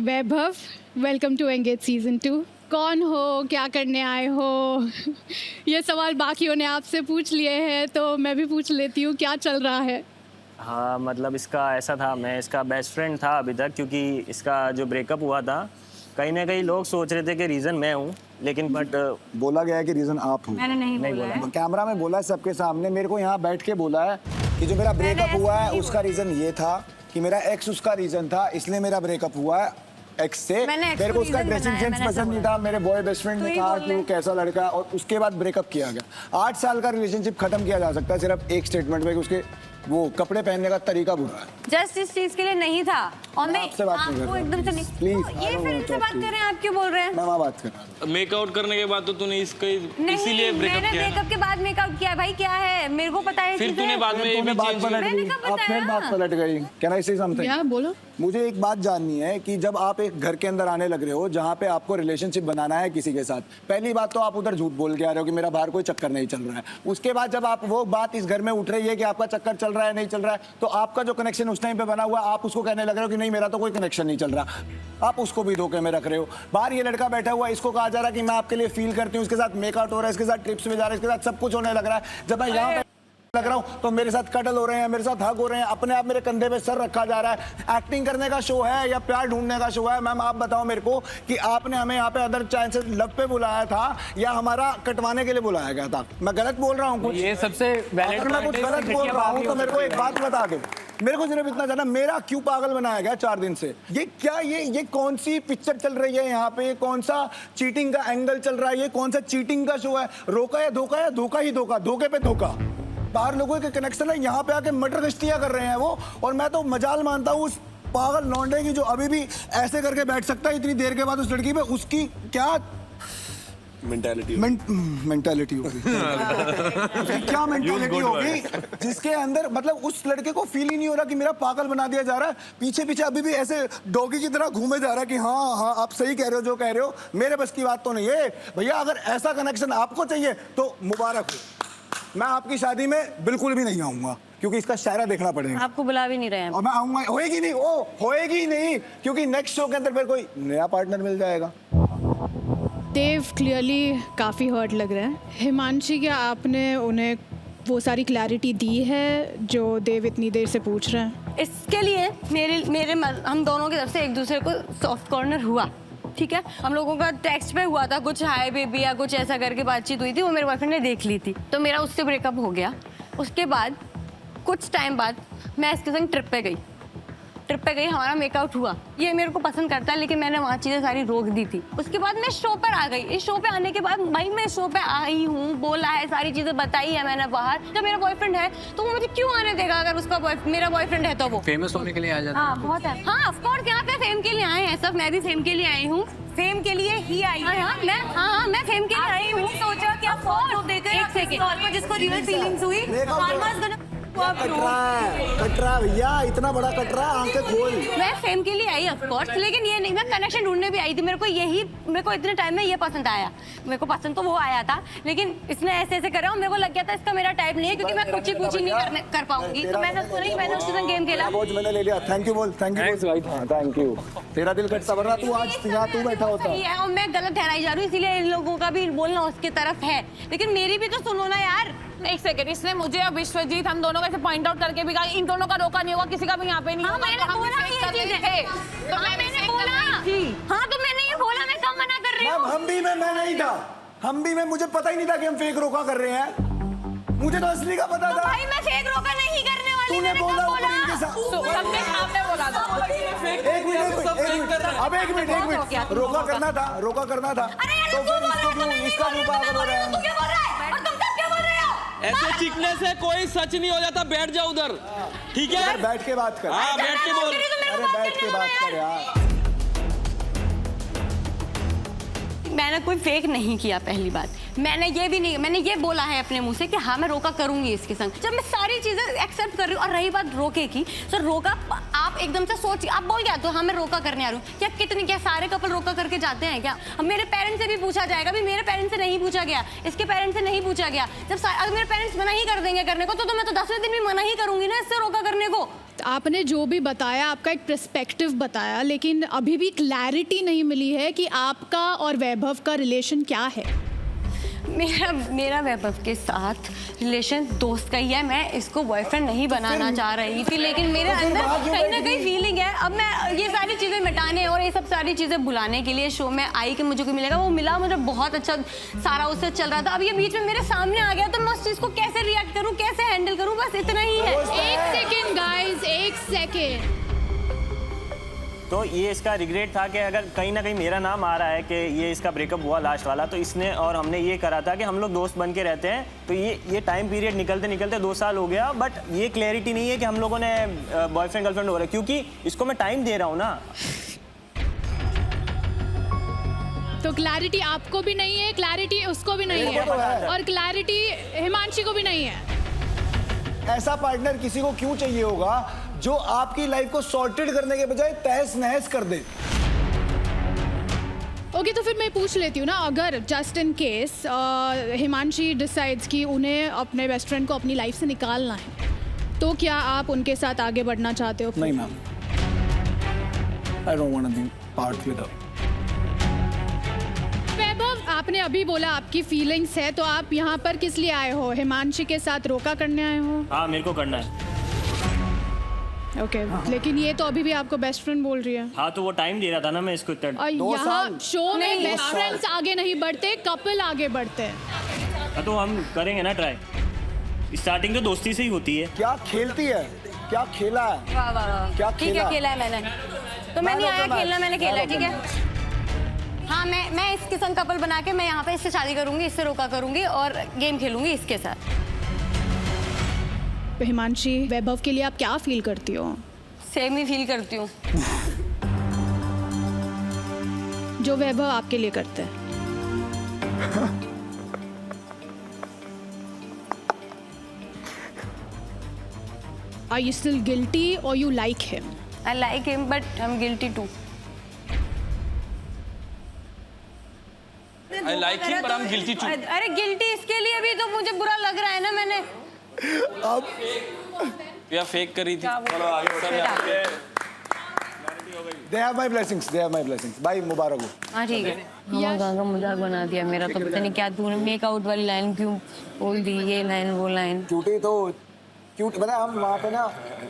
Vaibhav, welcome to engage season 2। कौन हो, क्या करने आए हो? ये सवाल बाकियों ने आपसे पूछ लिए हैं तो मैं भी पूछ लेती हूँ, क्या चल रहा है? हाँ मतलब इसका ऐसा था, मैं इसका बेस्ट फ्रेंड था अभी तक, क्योंकि इसका जो ब्रेकअप हुआ था कहीं ना कहीं लोग सोच रहे थे कि रीज़न मैं हूँ, लेकिन बट बोला गया है कि रीजन आप हो। मैंने नहीं बोला। कैमरा में बोला है सबके सामने, मेरे को यहाँ बैठ के बोला है कि जो मेरा ब्रेकअप हुआ है उसका रीजन ये था कि मेरा एक्स उसका रीजन था, इसलिए मेरा ब्रेकअप हुआ है एक्स से। मेरे को उसका ड्रेसिंग सेंस पसंद नहीं था, मेरे बॉय बेस्ट फ्रेंड ने कहा कि वो कैसा लड़का है, और उसके बाद ब्रेकअप किया गया। 8 साल का रिलेशनशिप खत्म किया जा सकता है सिर्फ एक स्टेटमेंट में कि उसके वो कपड़े पहनने का तरीका बुरा है। जस्ट इस चीज के लिए नहीं था, और मैं आपसे बात नहीं कर आपको रहा एकदम से नहीं, प्लीज ये फिर इनसे बात कर रहे हैं, आप क्यों बोल रहे हैं? मैं वहाँ बात कर रहा हूँ। मेकआउट करने के बाद तो तूने इसीलिए ब्रेकअप मैंने किया। ब्रेकअप के बाद मेकअप किया भाई, क्या है मेरे को पता है। फिर तूने बाद में ये भी बात चेंज पलट मैंने गई, कब अब फिर बताया? बात पलट गई। कैन आई से समथिंग? क्या बोलो? मुझे एक बात जाननी है कि जब आप एक घर के अंदर आने लग रहे हो जहाँ पे आपको रिलेशनशिप बनाना है किसी के साथ, पहली बात तो आप उधर झूठ बोल के आ रहे हो कि मेरा बाहर कोई चक्कर नहीं चल रहा है। उसके बाद जब आप वो बात इस घर में उठ रही है कि आपका चक्कर चल रहा है नहीं चल रहा है, तो आपका जो कनेक्शन उस टाइम पे बना हुआ आप उसको कहने लग रहे हो कि नहीं मेरा तो कोई कनेक्शन नहीं चल रहा। आप उसको भी धोखे में रख रहे हो। बाहर ये लड़का बैठा हुआ है, इसको कहा जा रहा है कि मैं आपके लिए फील करती हूँ, इसके साथ मेकआउट हो रहा है, इसके साथ ट्रिप्स में जा रहा है, इसके साथ सब कुछ होने लग रहा है। जब मैं यहाँ लग रहा हूँ तो मेरे साथ कटल हो रहे हैं, मेरे साथ हग हो रहे हैं, अपने आप मेरे कंधे पे सर रखा जा रहा है। एक्टिंग करने का शो है या प्यार ढूंढने का शो है? मैम आप बताओ मेरे को कि आपने हमें यहाँ पे अदर चांसेस लव पे बुलाया था या हमारा कटवाने के लिए बुलाया गया था? मैं गलत बोल रहा हूँ कुछ? ये सबसे अगर मैं कुछ गलत बोल रहा हूँ तो मेरे को एक बात बता के, मेरे को सिर्फ इतना जानना, मेरा क्यों पागल बनाया गया 4 दिन से? ये क्या, ये कौन सी पिक्चर चल रही है यहाँ पे? कौन सा चीटिंग का एंगल चल रहा है? ये कौन सा चीटिंग का शो है? रोका या धोखा ही धोखा, धोखे पे धोखा। बाहर लोगों के कनेक्शन है, यहाँ पे आके मटर गश्तियाँ कर रहे हैं वो, और मैं तो मजाल मानता हूँ उस पागल लौंडे की जो अभी भी ऐसे करके बैठ सकता है इतनी देर के बाद उस लड़की पे। उसकी क्या मेंटालिटी होगी उसकी क्या मेंटालिटी होगी जिसके अंदर, मतलब उस लड़के को फील ही नहीं हो रहा कि मेरा पागल बना दिया जा रहा है। पीछे पीछे अभी भी ऐसे डॉगी की तरह घूमे जा रहा है कि हाँ हाँ आप सही कह रहे हो जो कह रहे हो, मेरे बस की बात तो नहीं है भैया। अगर ऐसा कनेक्शन आपको चाहिए तो मुबारक हो, मैं आपकी शादी में बिल्कुल भी नहीं आऊंगा क्योंकि इसका शायरा देखना पड़ेगा। आपको बुला भी नहीं रहे हैं। और मैं आऊंगा, होएगी नहीं, ओ होएगी नहीं, क्योंकि नेक्स्ट शो के अंदर फिर कोई नया पार्टनर मिल जाएगा। देव क्लियरली काफ़ी हर्ट लग रहा है। हिमांशी, क्या आपने उन्हें वो सारी क्लैरिटी दी है जो देव इतनी देर से पूछ रहे हैं? इसके लिए हम दोनों की तरफ से एक दूसरे को सॉफ्ट कॉर्नर हुआ, ठीक है। हम लोगों का टेक्स्ट पे हुआ था, कुछ हाय बेबी या कुछ ऐसा करके बातचीत हुई थी, वो मेरे बॉयफ्रेंड ने देख ली थी, तो मेरा उससे ब्रेकअप हो गया। उसके बाद कुछ टाइम बाद मैं इसके संग ट्रिप पे गई, हमारा मेकआउट हुआ। ये मेरे को पसंद करता है, लेकिन मैंने वहाँ चीज़ें सारी रोक दी थी। उसके बाद मैं शो पर आ गई। इस शो पे आने के बाद भाई मैं शो पे आई हूँ, बोला है, सारी चीज़ें बताई है मैंने बाहर। जब मेरा बॉयफ्रेंड है तो वो मुझे क्यों आने देगा? अगर उसका मेरा बॉयफ्रेंड है तो वो फेमस होने के लिए आ जाता है। हाँ बहुत है। हाँ ऑफ कोर्स, यहाँ पे फेम के लिए आए हैं सब, मैं भी फेम के लिए आई हूँ। फेम के लिए ही आई हूँ। हाँ मैं फेम के लिए आई हूँ। सोचा कि आप फोटो देकर एक सेकंड जिसको रियल फीलिंग्स हुई कटरा भैया, इतना बड़ा कटरा, आंखें खोल। मैं फेम के लिए आई ऑफ कोर्स, लेकिन ये नहीं, मैं कनेक्शन ढूंढने भी आई थी। मेरे को इतने टाइम में ये पसंद आया। मेरे को पसंद तो वो आया था, लेकिन इसने ऐसे करा और मेरे को लग गया था इसका मेरा टाइप नहीं है, क्योंकि मैं कुछ ही नहीं कर पाऊंगी। तो मैंने उसके साथ गेम खेला। मैंने ले लिया। थैंक यू बोल, थैंक यू। तेरा दिल कटता, वरना तू आज यहाँ तू बैठा होता है। और मैं गलत ठहराई जा रही हूँ, इसीलिए इन लोगों का भी बोलना उसके तरफ है, लेकिन मेरी भी तो सुनो ना यार। एक सेकंड, इसने मुझे और विश्वजीत हम दोनों को पॉइंट आउट करके भी कहा इन दोनों का रोका नहीं होगा, किसी का भी यहाँ पे नहीं हाँ, होगा। मैंने तो बोला ये चीज़ है। तो मैंने बोला, हाँ तो मैंने ये बोला, मैं कब मना कर रही हूँ? मैं नहीं था, हम भी में मुझे पता ही नहीं था कि हम फेक रोका कर रहे हैं। मुझे तो असली का पता था। भाई मैं फेक रोका नहीं करने वाली। तूने बोला ऊपर इनके साथ। सबने सामने बोला था। एक मिनट, रोका करना था। तो फिर इसका क्यों पागल हो रहा है? ऐसे चीखने से कोई सच नहीं हो जाता। बैठ जाओ उधर, ठीक है? बैठ के बात कर। हाँ बैठ के बोल। अरे बैठ के बात कर यार। मैंने कोई फेक नहीं किया। पहली बात मैंने ये बोला है अपने मुंह से कि हाँ मैं रोका करूंगी इसके संग, जब मैं सारी चीजें एक्सेप्ट कर रही हूँ। और रही बात रोके की, तो रोका आप एकदम से सोच, आप बोल क्या तो हाँ मैं रोका करने आ रही हूँ। क्या सारे कपल रोका करके जाते हैं क्या? अब मेरे पेरेंट्स से भी पूछा जाएगा, भी मेरे पेरेंट्स से नहीं पूछा गया, इसके पेरेंट्स से नहीं पूछा गया। जब अगर मेरे पेरेंट्स मना ही कर देंगे करने को, तो मैं तो 10वें दिन भी मना ही करूंगी ना इससे रोका करने को। आपने जो भी बताया, आपका एक पर्सपेक्टिव बताया, लेकिन अभी भी क्लैरिटी नहीं मिली है कि आपका और वैभव का रिलेशन क्या है। मेरा वैभव के साथ रिलेशन दोस्त का ही है। मैं इसको बॉयफ्रेंड नहीं बनाना चाह रही थी, लेकिन मेरे अंदर कहीं ना कहीं फीलिंग है। अब मैं ये सारी चीज़ें मिटाने और ये सब सारी चीज़ें भुलाने के लिए शो में आई कि मुझे कोई मिलेगा, वो मिला, मुझे बहुत अच्छा सारा उससे चल रहा था। अब ये बीच में मेरे सामने आ गया तो मैं उस चीज़ को कैसे रिएक्ट करूँ, कैसे हैंडल करूँ, बस इतना ही है। एक सेकेंड गाइज, एक सेकेंड। तो ये इसका रिग्रेट था कि अगर कहीं ना कहीं मेरा नाम आ रहा है कि ये इसका ब्रेकअप हुआ लास्ट वाला, तो इसने और हमने ये करा था कि हम लोग दोस्त बन के रहते हैं। तो ये टाइम पीरियड निकलते निकलते 2 साल हो गया, बट ये क्लैरिटी नहीं है कि हम लोगों ने बॉयफ्रेंड गर्लफ्रेंड हो रहा है, क्योंकि इसको मैं टाइम दे रहा हूँ ना। तो क्लैरिटी आपको भी नहीं है, क्लैरिटी उसको भी नहीं है, और क्लैरिटी हिमांशी को भी नहीं है। ऐसा पार्टनर किसी को क्यों चाहिए होगा जो आपकी लाइफ को सॉर्टेड करने के बजाय तहस नहस कर दे। ओके, तो फिर मैं पूछ लेती हूँ ना, अगर just in case Himanshi decides कि उन्हें अपने बेस्ट फ्रेंड को अपनी लाइफ से निकालना है, तो क्या आप उनके साथ आगे बढ़ना चाहते हो? नहीं ma'am, I don't want to be part with her. Vaibhav, आपने अभी बोला आपकी फीलिंग्स है, तो आप यहाँ पर किस लिए आए हो? हिमांशी के साथ रोका करने आए हो? हाँ, मेरे को करना है। ओके, लेकिन ये तो अभी भी आपको बेस्ट फ्रेंड बोल रही है। हाँ, तो वो टाइम दे रहा था ना मैं इसको इतना। और 2 यहाँ साल? शो में बेस्ट फ्रेंड्स आगे नहीं बढ़ते, कपल आगे बढ़ते हैं। हाँ, तो हम करेंगे ना ट्राई। स्टार्टिंग तो दोस्ती से ही होती है। क्या खेलती है, क्या खेला है? वाह वाह वाह, क्या ठीक है, खेला है मैंने। तो मैं नहीं आया खेलना, मैंने खेला है, ठीक है। हाँ, मैं इसके संग कपल बना के मैं यहाँ पे इससे शादी करूंगी, इससे रोका करूंगी और गेम खेलूंगी इसके साथ। हिमांशी, वैभव के लिए आप क्या फील करती हो? सेम ही फील करती हूँ जो वैभव आपके लिए करते हैं। Are you still guilty or you like him? I like him but I'm guilty too. I like him, but I'm guilty too. अरे गिल्टी इसके लिए भी तो मुझे बुरा लग रहा है ना। मैंने अब या फेक करी थी। They have my blessings, they have my blessings. भाई मुबारक हो। हाँ ठीक है। हम मजाक बना दिया मेरा, तो पता नहीं क्या तूने मेकआउट वाली लाइन क्यों बोल दी, ये लाइन वो लाइन। क्यूटी तो क्यूट, पता है हम वहाँ पे ना,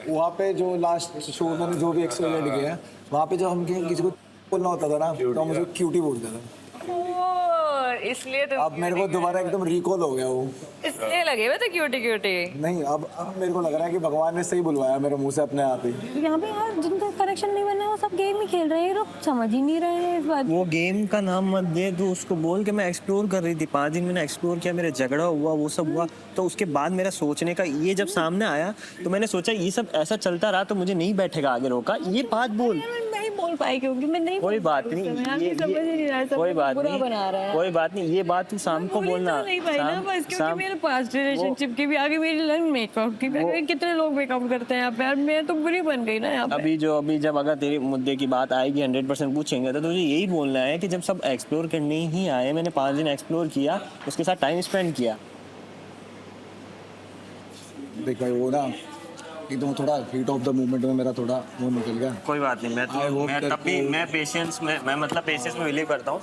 वहाँ पे जो लास्ट शो में जो भी एक्सपेरिमेंट किया, वहाँ पे जो हम किसी को बोलना होता था ना, तो मुझे क्यूटी बोलता था। इसलिए तो अब मेरे को दोबारा एकदम रिकॉल हो गया वो। इसलिए लगे हुए थे क्यूटी क्यूटी। नहीं, अब मेरे को लग रहा है कि भगवान ने सही बुलवाया मेरे मुंह से अपने आप ही। यहाँ पे यार जिनका कनेक्शन नहीं बना वो सब गेम ही खेल रहे हैं, लोग समझ ही नहीं रहे हैं इस बात। वो गेम का नाम मत दे, तू उसको बोल के मैं एक्सप्लोर कर रही थी। 5 दिन मैंने एक्सप्लोर किया, मेरा झगड़ा हुआ, वो सब हुआ, तो उसके बाद मेरा सोचने का ये जब सामने आया तो मैंने सोचा ये सब ऐसा चलता रहा तो मुझे नहीं बैठेगा आगे रोका। ये बात बोल, नहीं बोल पाई क्योंकि मैं नहीं कोई बात नहीं, ये कोई बात नहीं, कोई बात नहीं, ये बात तू शाम को बोलना। नहीं भाई ना, बस क्योंकि मेरे पास रिलेशनशिप की भी आगे मेरी लाइन मेकआउट की भी आगे कितने लोग मेकआउट करते हैं यहाँ पे, मैं तो बुरी बन गई ना यहाँ पे। अभी जब अगर तेरे मुद्दे की बात आएगी 100% पूछेंगे तो तुझे यही बोलना है कि जब सब एक्सप्लोर करने ही आए, मैंने 5 दिन एक्सप्लोर किया, उसके साथ टाइम स्पेंड किया। देख भाई वो ना एकदम थोड़ा हीट ऑफ द मोमेंट में मेरा थोड़ा वो निकल गया। कोई बात नहीं, मैं तब भी मैं पेशेंस में बिलीव करता हूँ।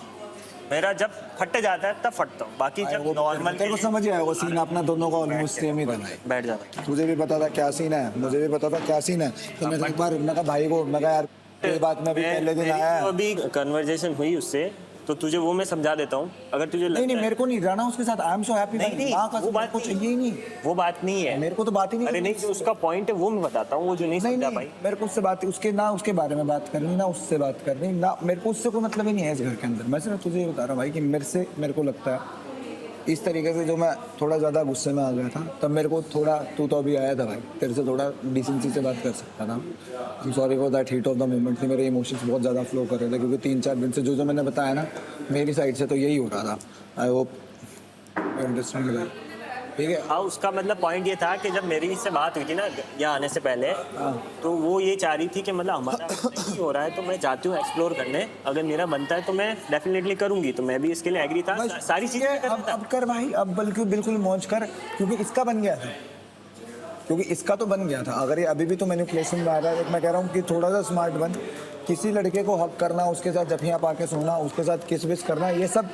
मेरा जब फट जाता है तब फटता हूँ, बाकी जब नॉर्मल। तेरे को समझ आया वो सीन अपना दोनों का ऑलमोस्ट सेम ही था। बैठ जाता। तुझे भी पता था क्या सीन है, मुझे भी पता था क्या सीन है, तो मैं एक बार मैं कहा भाई को, मैं कहा यार ये बात में भी पहले दिन आया है। अभी कन्वर्सेशन हुई उससे, तो तुझे वो मैं समझा देता हूँ। अगर तुझे नहीं मेरे को नहीं रहना उसके साथ। I am so happy. नहीं, वो बात कुछ चाहिए ही नहीं, वो बात नहीं है। मेरे को तो बात ही नहीं। अरे नहीं, जो उसका पॉइंट है वो मैं बताता हूँ, वो जो नहीं समझा भाई। मेरे को उससे बात, उसके ना उसके बारे में बात करनी, ना उससे बात करनी, ना मेरे को उससे कोई मतलब ही नहीं है इस घर के अंदर। मैं सिर्फ तुझे बता रहा हूँ भाई कि मेरे को लगता है इस तरीके से जो मैं थोड़ा ज़्यादा गुस्से में आ गया था, तब मेरे को थोड़ा, तू तो अभी आया था भाई, तेरे से थोड़ा डिसेंसी से बात कर सकता था। Sorry for that heat of the moment थी, मेरे इमोशंस बहुत ज़्यादा फ्लो कर रहे थे, क्योंकि 3-4 दिन से जो मैंने बताया ना मेरी साइड से, तो यही हो रहा था। आई होप अंडरस्टैंड भाई, ठीक है। हाँ, उसका मतलब पॉइंट ये था कि जब मेरी इससे बात हुई थी ना यहाँ आने से पहले, तो वो ये चाह रही थी कि मतलब हमारा नहीं हो रहा है तो मैं जाती हूँ एक्सप्लोर करने, अगर मेरा बनता है तो मैं डेफिनेटली करूँगी। तो मैं भी इसके लिए एग्री था, सारी चीज़ें अब कर भाई, अब बिल्कुल मौज कर, क्योंकि इसका बन गया था। क्योंकि इसका तो बन गया था। अगर ये अभी भी तो मैनिपुलेशन में आ रहा है, मैं कह रहा हूँ कि थोड़ा सा स्मार्ट बन, किसी लड़के को हक करना, उसके साथ जफियाँ पा के सोना, उसके साथ किस विस करना, ये सब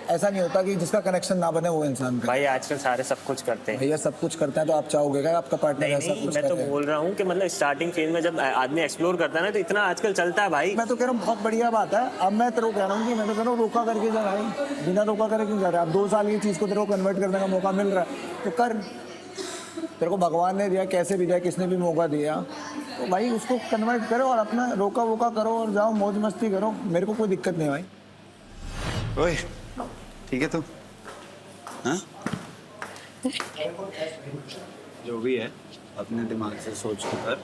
ऐसा नहीं होता कि जिसका कनेक्शन ना बने वो इंसान का। भाई आजकल सारे सब कुछ करते हैं। भैया सब कुछ करते हैं तो आप चाहोगे क्या आपका पार्टनर नहीं, ऐसा नहीं, कुछ मैं तो करे? बोल रहा हूँ कि मतलब स्टार्टिंग फेज में जब आदमी एक्सप्लोर करता है ना, तो इतना आजकल चलता है भाई। मैं तो कह रहा हूँ बहुत बढ़िया बात है। अब मैं तेरे को कह रहा हूँ कि मैं तो कह रहा हूँ रोका करके जा भाई, बिना रोका करे क्यों जा रहा है? अब 2 साल की चीज़ को तेरे को कन्वर्ट करने का मौका मिल रहा है तो कर। तेरे को भगवान ने दिया, कैसे भी दिया, किसने भी मौका दिया, तो भाई उसको कन्वर्ट करो और अपना रोका वोका करो और जाओ मौज मस्ती करो। मेरे को कोई दिक्कत नहीं भाई। ओए ठीक है तू, हाँ जो भी है अपने दिमाग से सोच के कर।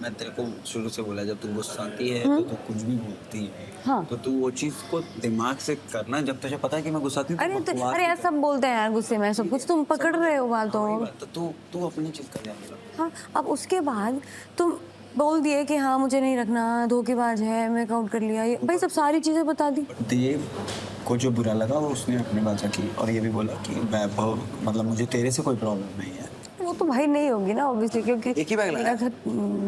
मैं तेरे को शुरू से बोला, जब तू गुस्साती है तो तू कुछ भी बोलती है, हाँ। तो तू वो चीज को दिमाग से करना। जब तुझे पता है कि मैं गुस्साती हूँ अरे तो बकवास अरे यार सब बोलते हैं यार गुस्से में सब कुछ, तुम पकड़ रहे हो बातों को। तो तू तू अपनी चीज कर जाएगा। हाँ, अब उसके बाद तुम बोल दिए कि हाँ मुझे नहीं रखना, धोखेबाज है, मैं काउंट कर लिया, ये भाई सब सारी चीजें बता दी। देव को जो बुरा लगा वो उसने अपनी बात रखी और ये भी बोला कि वैभव मतलब मुझे तेरे से कोई प्रॉब्लम नहीं है। वो तो भाई नहीं होगी ना ऑब्वियसली, क्योंकि एक ही बैग लगा। अगर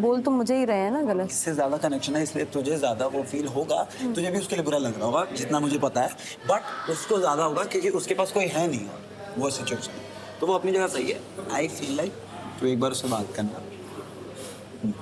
बोल तो मुझे ही रहे हैं ना गलत। इससे ज्यादा कनेक्शन है, इसलिए तुझे ज्यादा वो फील होगा। तुझे भी उसके लिए बुरा लग रहा होगा जितना मुझे पता है, बट उसको ज्यादा होगा क्योंकि उसके पास कोई है नहीं वो सिचुएशन। तो वो अपनी जगह सही है। आई फील लाइक तू एक बार उससे बात करना,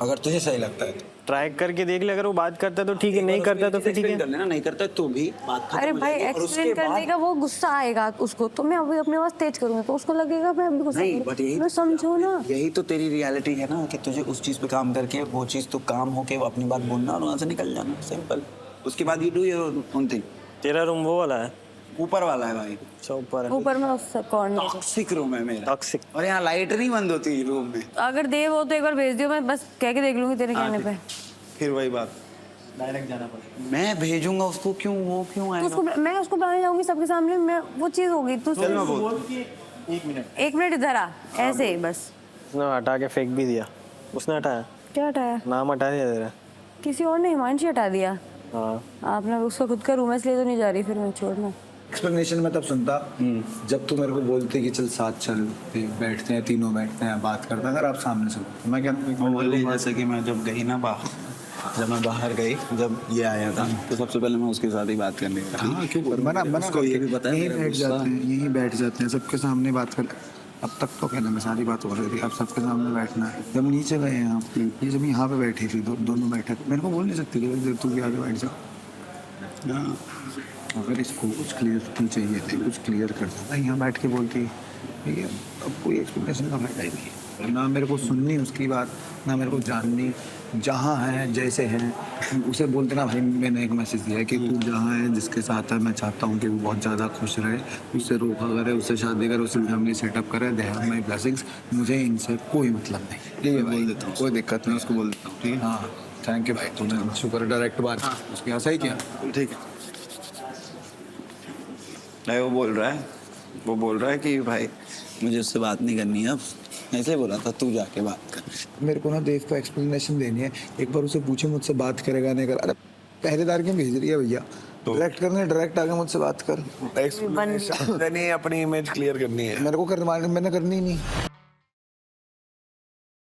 अगर तुझे सही लगता है तो। ट्राई करके देख ले, अगर वो बात करता है तो ठीक है, नहीं करता तो फिर ठीक है। कर लेना, नहीं करता है तो भी बात खत्म अरे हो भाई जाएगी। और उसके एक्सप्लेन करने बाद का वो गुस्सा आएगा उसको, तो मैं अभी अपने पास तेज करूंगा तो उसको लगेगा मैं अभी गुस्सा नहीं, करूं। बट यही मैं समझो ना, यही तो तेरी रियलिटी है ना कि तुझे उस चीज पे काम करके वो चीज तो काम होके वो अपनी बात बोलना और वहां से निकल जाना, सिंपल। उसके बाद you do your own thing. तेरा रूम वो वाला है, ऊपर वाला है भाई, अच्छा ऊपर है। ऊपर में उस कॉर्नर टॉक्सिक रूम है मेरा, टॉक्सिक। और यहाँ लाइट नहीं बंद होती रूम में। अगर देव हो तो एक बार भेज दियो, मैं बस कह के देख लूंगी तेरे कहने पे। फिर वही बात, डायरेक्ट जाना पड़ेगा। मैं भेजूंगा उसको, क्यों वो क्यों तो आएगा? उसको मैं उसको बुलाने जाऊंगी सबके सामने, मैं वो चीज होगी। तू चल मैं बोल, एक मिनट इधर आ, ऐसे ही बस। उसने हटा के फेंक भी दिया। उसने हटाया, क्या हटाया? नाम हटा दिया तेरा। किसी और ने, हिमांशी हटा दिया। हाँ, आपने उसका खुद का रूम है इसलिए तो नहीं जा रही फिर मैं छोड़ना। एक्सप्लेनेशन मैं तब सुनता जब तू मेरे को बोलते कि चल साथ चल, बैठते हैं, तीनों बैठते हैं, बात करते हैं। अगर आप सामने से बोलते, मैं क्या वो बोल रही जैसे कि मैं जब गई ना बाहर, जब मैं बाहर गई, जब ये आया था तो सबसे पहले मैं उसके साथ ही बात करने गया। हाँ क्यों मना उसको ये भी पता है यहीं मेरा बैठ गुस्सा। जाते हैं, यहीं बैठ जाते हैं, सबके सामने बात कर। अब तक तो कहना मैं सारी बात हो रही थी, अब सबके सामने बैठना है। जब नीचे गए हैं आप, ये जब यहाँ पे बैठी थी दोनों बैठे थे, मेरे को बोल नहीं सकती कि तू भी आगे बैठ जा। हाँ, अगर इसको कुछ क्लियर चाहिए थे, कुछ क्लियर कर देता, यहाँ बैठ के बोलती ठीक है। अब कोई एक्सप्लेनेशन का फायदा ही नहीं है, ना मेरे को सुननी उसकी बात, ना मेरे को जाननी। जहाँ है जैसे है उसे बोलते ना भाई, मैंने एक मैसेज दिया है कि तू जहाँ है जिसके साथ है, मैं चाहता हूँ कि वो बहुत ज़्यादा खुश रहे, उससे रोका करे, उससे शादी करे, उससे फैमिली सेटअप करे, दे हैव माई ब्लेसिंग्स, मुझे इनसे कोई मतलब नहीं। ठीक है भाई, बोल देता हूँ, कोई दिक्कत नहीं, उसको बोल देता हूँ, ठीक है। हाँ थैंक यू भाई, तुमने शुक्र डायरेक्ट बात उसके यहाँ सही किया। ठीक है। नहीं, वो बोल रहा है कि भाई मुझे उससे बात नहीं करनी है अब। ऐसे बोला था, तू जाके बात कर। मेरे को ना देव को एक्सप्लेनेशन देनी है, एक बार उसे पूछे मुझसे बात करेगा नहीं कर। अरे पहरेदार क्यों भेज रही है भैया, डायरेक्ट करने, डायरेक्ट आके मुझसे बात कर। एक्सप्लेनेशन देनी है, अपनी इमेज क्लियर करनी है। मेरे को मैंने करनी ही नहीं।